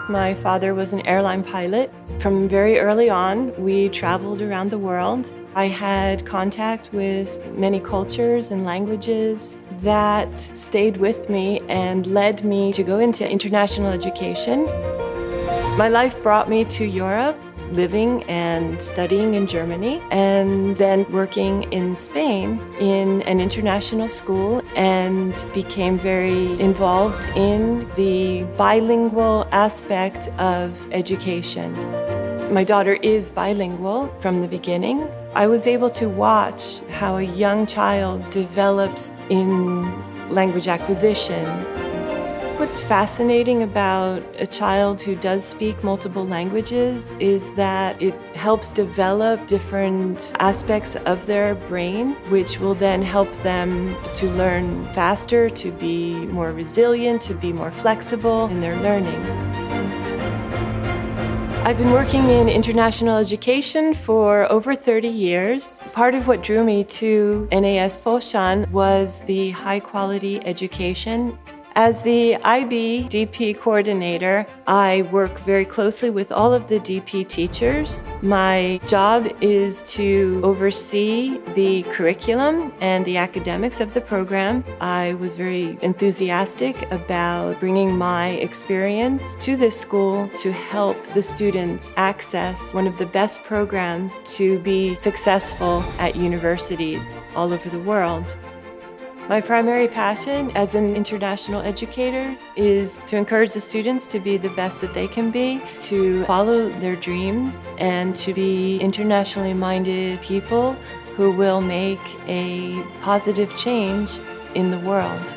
My father was an airline pilot. From very early on, we traveled around the world. I had contact with many cultures and languages that stayed with me and led me to go into international education. My life brought me to Europe, living and studying in Germany, and then working in Spain in an international school, and became very involved in the bilingual aspect of education. My daughter is bilingual from the beginning. I was able to watch how a young child develops in language acquisition. What's fascinating about a child who does speak multiple languages is that it helps develop different aspects of their brain, which will then help them to learn faster, to be more resilient, to be more flexible in their learning. I've been working in international education for over 30 years. Part of what drew me to NAS Foshan was the high-quality education. As the IBDP coordinator, I work very closely with all of the DP teachers. My job is to oversee the curriculum and the academics of the program. I was very enthusiastic about bringing my experience to this school to help the students access one of the best programs to be successful at universities all over the world. My primary passion as an international educator is to encourage the students to be the best that they can be, to follow their dreams, and to be internationally minded people who will make a positive change in the world.